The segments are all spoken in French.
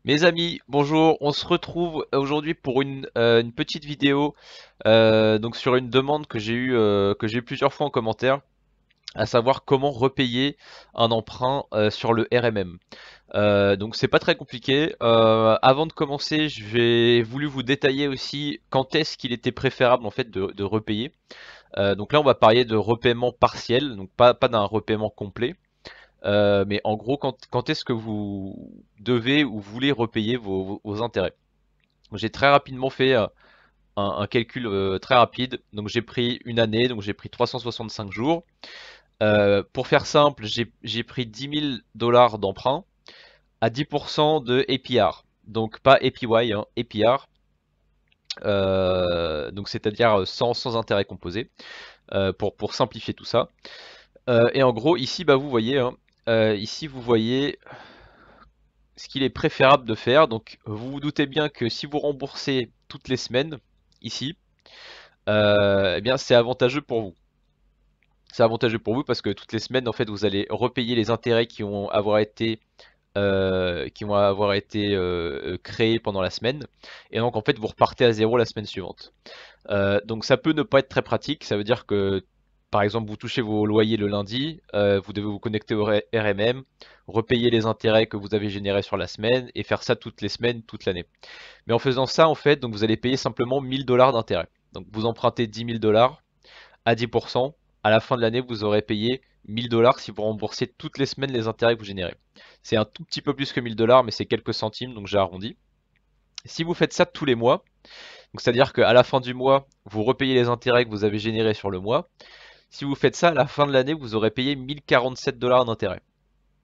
Mes amis, bonjour, on se retrouve aujourd'hui pour une petite vidéo donc sur une demande que j'ai eu plusieurs fois en commentaire, à savoir comment repayer un emprunt sur le RMM. Donc c'est pas très compliqué. Avant de commencer, j'ai voulu vous détailler aussi quand est-ce qu'il était préférable en fait de repayer. Donc là on va parler de repaiement partiel, donc pas d'un repaiement complet. Mais en gros, quand est-ce que vous devez ou voulez repayer vos intérêts? J'ai très rapidement fait un calcul très rapide. Donc j'ai pris une année, donc j'ai pris 365 jours. Pour faire simple, j'ai pris 10 000 $ d'emprunt à 10% de APR. Donc pas APY, hein, APR. Donc c'est-à-dire sans intérêt composé, pour simplifier tout ça. Et en gros, ici, bah, vous voyez, hein, ici vous voyez ce qu'il est préférable de faire. Donc vous vous doutez bien que si vous remboursez toutes les semaines, ici, eh bien c'est avantageux pour vous. C'est avantageux pour vous parce que toutes les semaines, en fait, vous allez repayer les intérêts qui vont avoir été créés pendant la semaine. Et donc, en fait, vous repartez à zéro la semaine suivante. Donc ça peut ne pas être très pratique, ça veut dire que par exemple vous touchez vos loyers le lundi, vous devez vous connecter au RMM, repayer les intérêts que vous avez générés sur la semaine et faire ça toutes les semaines, toute l'année. Mais en faisant ça en fait, donc vous allez payer simplement 1000 $ d'intérêt. Donc vous empruntez 10 000 $ à 10%, à la fin de l'année vous aurez payé 1000 $ si vous remboursez toutes les semaines les intérêts que vous générez. C'est un tout petit peu plus que 1000 $ mais c'est quelques centimes donc j'ai arrondi. Si vous faites ça tous les mois, donc c'est-à-dire qu'à la fin du mois, vous repayez les intérêts que vous avez générés sur le mois. Si vous faites ça, à la fin de l'année, vous aurez payé 1047 $ d'intérêt.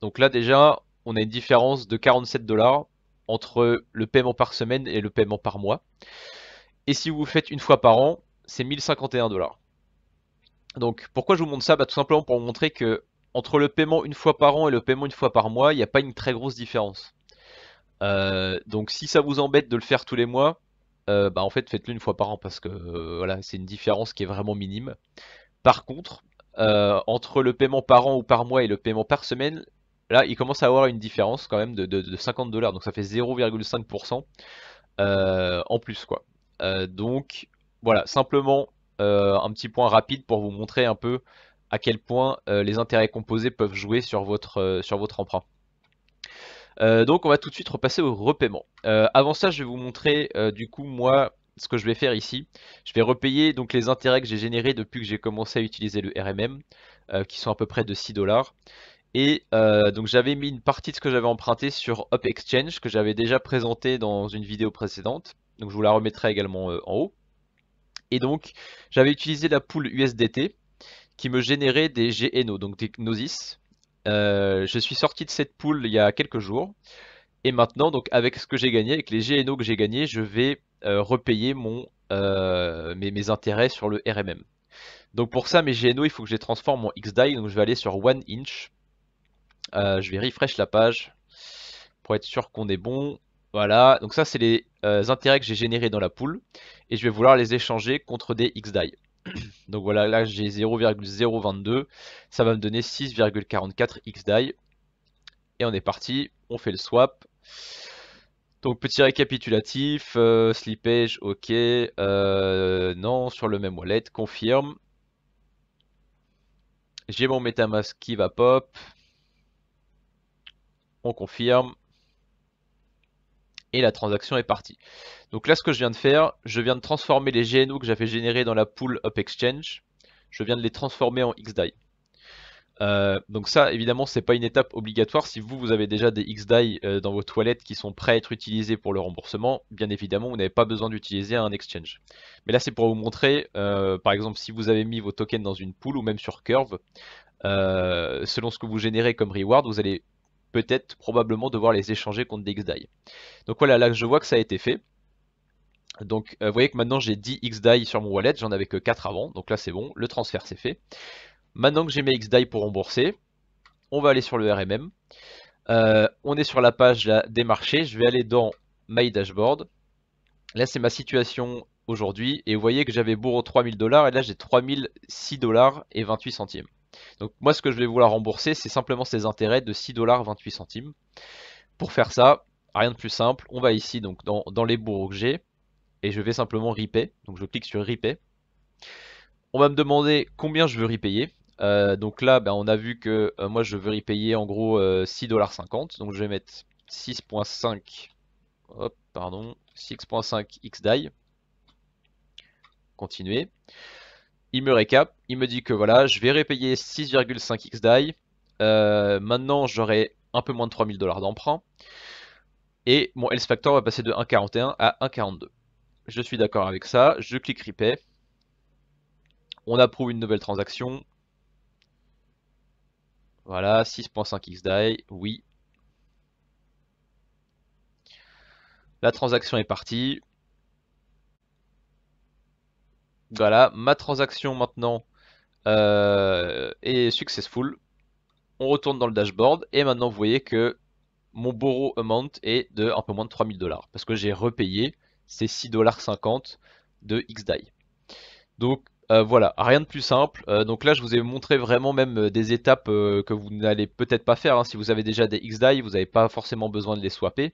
Donc là déjà, on a une différence de 47 $ entre le paiement par semaine et le paiement par mois. Et si vous faites une fois par an, c'est 1051 $. Donc pourquoi je vous montre ça? Bah, tout simplement pour vous montrer que entre le paiement une fois par an et le paiement une fois par mois, il n'y a pas une très grosse différence. Donc si ça vous embête de le faire tous les mois, bah en fait faites-le une fois par an parce que voilà, c'est une différence qui est vraiment minime. Par contre, entre le paiement par an ou par mois et le paiement par semaine, là il commence à avoir une différence quand même de 50 $, donc ça fait 0,5% en plus quoi. Donc voilà, simplement un petit point rapide pour vous montrer un peu à quel point les intérêts composés peuvent jouer sur votre emprunt. Donc on va tout de suite repasser au repaiement. Avant ça, je vais vous montrer du coup moi ce que je vais faire ici. Je vais repayer donc les intérêts que j'ai générés depuis que j'ai commencé à utiliser le RMM, qui sont à peu près de 6 $. Et donc j'avais mis une partie de ce que j'avais emprunté sur Up Exchange que j'avais déjà présenté dans une vidéo précédente. Donc je vous la remettrai également en haut. Et donc j'avais utilisé la pool USDT qui me générait des GNO, donc des Gnosis. Je suis sorti de cette pool il y a quelques jours. Et maintenant, donc avec ce que j'ai gagné, avec les GNO que j'ai gagné, je vais repayer mes intérêts sur le RMM. Donc pour ça, mes GNO, il faut que je les transforme en XDAI. Donc je vais aller sur One Inch. Je vais refresh la page pour être sûr qu'on est bon. Voilà, donc ça c'est les intérêts que j'ai générés dans la pool. Et je vais vouloir les échanger contre des XDAI. Donc voilà, là j'ai 0,022. Ça va me donner 6,44 XDAI. Et on est parti, on fait le swap. Donc petit récapitulatif, slippage, ok, non, sur le même wallet, confirme. J'ai mon MetaMask qui va pop, on confirme, et la transaction est partie. Donc là ce que je viens de faire, je viens de transformer les GNO que j'avais générés dans la pool Up Exchange, je viens de les transformer en XDAI. Donc ça, évidemment, c'est pas une étape obligatoire. Si vous avez déjà des XDAI dans vos toilettes qui sont prêts à être utilisés pour le remboursement, bien évidemment, vous n'avez pas besoin d'utiliser un exchange. Mais là, c'est pour vous montrer, par exemple, si vous avez mis vos tokens dans une pool ou même sur Curve, selon ce que vous générez comme reward, vous allez peut-être, probablement, devoir les échanger contre des XDAI. Donc voilà, là, je vois que ça a été fait. Donc, vous voyez que maintenant, j'ai 10 XDAI sur mon wallet, j'en avais que 4 avant. Donc là, c'est bon, le transfert, c'est fait. Maintenant que j'ai mes XDAI pour rembourser, on va aller sur le RMM. On est sur la page là, des marchés. Je vais aller dans My Dashboard. Là, c'est ma situation aujourd'hui. Et vous voyez que j'avais bourre 3000 $ et là, j'ai 3006 $ et 28 centimes. Donc, moi, ce que je vais vouloir rembourser, c'est simplement ces intérêts de 6 $ 28 centimes. Pour faire ça, rien de plus simple. On va ici donc dans les bourreaux que j'ai et je vais simplement repay. Donc je clique sur repay. On va me demander combien je veux repayer. Donc là, ben, on a vu que moi je veux repayer en gros 6,50$. Donc je vais mettre 6.5, hop, pardon, 6.5 XDAI. Continuer. Il me récap, il me dit que voilà, je vais repayer 6,5 XDAI. Maintenant, j'aurai un peu moins de 3000$ d'emprunt. Et mon else factor va passer de 1,41 à 1,42. Je suis d'accord avec ça, je clique repay. On approuve une nouvelle transaction. Voilà, 6.5 XDAI, oui. La transaction est partie. Voilà, ma transaction maintenant est successful. On retourne dans le dashboard et maintenant vous voyez que mon borrow amount est de un peu moins de 3000$ parce que j'ai repayé ces 6,50$ de XDAI. Donc voilà, rien de plus simple. Donc là je vous ai montré vraiment même des étapes que vous n'allez peut-être pas faire, hein. Si vous avez déjà des XDAI, vous n'avez pas forcément besoin de les swapper.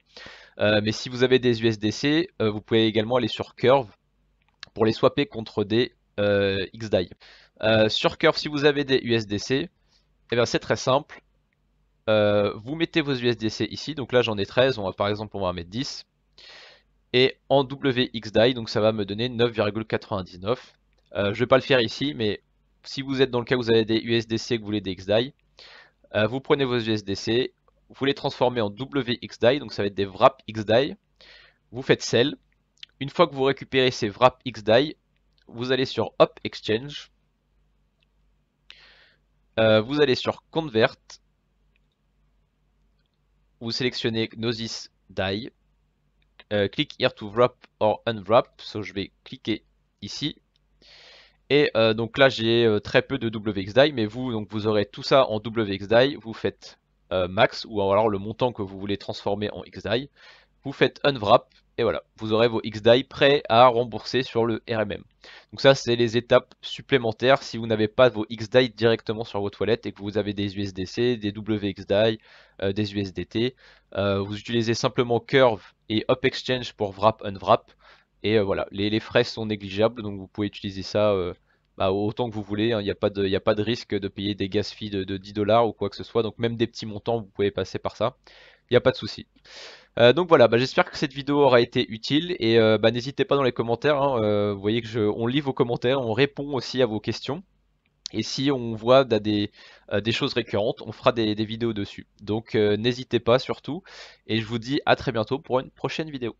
Mais si vous avez des USDC, vous pouvez également aller sur Curve pour les swapper contre des XDAI. Sur Curve, si vous avez des USDC, eh bien c'est très simple. Vous mettez vos USDC ici, donc là j'en ai 13, par exemple on va en mettre 10. Et en WXDAI, donc ça va me donner 9,99. Je vais pas le faire ici, mais si vous êtes dans le cas où vous avez des USDC que vous voulez des XDAI, vous prenez vos USDC, vous les transformez en WXDAI, donc ça va être des wrap XDAI. Vous faites sell. Une fois que vous récupérez ces wrap XDAI, vous allez sur Hop Exchange. Vous allez sur Convert. Vous sélectionnez Gnosis DAI. Click here to wrap or unwrap. So je vais cliquer ici. Et donc là j'ai très peu de WXDAI, mais vous donc vous aurez tout ça en WXDAI. Vous faites max ou alors le montant que vous voulez transformer en XDAI. Vous faites unwrap et voilà, vous aurez vos XDAI prêts à rembourser sur le RMM. Donc ça c'est les étapes supplémentaires si vous n'avez pas vos XDAI directement sur votre wallet et que vous avez des USDC, des WXDAI, des USDT. Vous utilisez simplement Curve et Up Exchange pour wrap, unwrap. Et voilà, les frais sont négligeables, donc vous pouvez utiliser ça autant que vous voulez, hein. Il n'y a pas de risque de payer des gas fees de 10$ ou quoi que ce soit, donc même des petits montants, vous pouvez passer par ça. Il n'y a pas de souci. Donc voilà, j'espère que cette vidéo aura été utile et n'hésitez pas dans les commentaires, hein. Vous voyez que on lit vos commentaires, on répond aussi à vos questions. Et si on voit des choses récurrentes, on fera des vidéos dessus. Donc n'hésitez pas surtout. Et je vous dis à très bientôt pour une prochaine vidéo.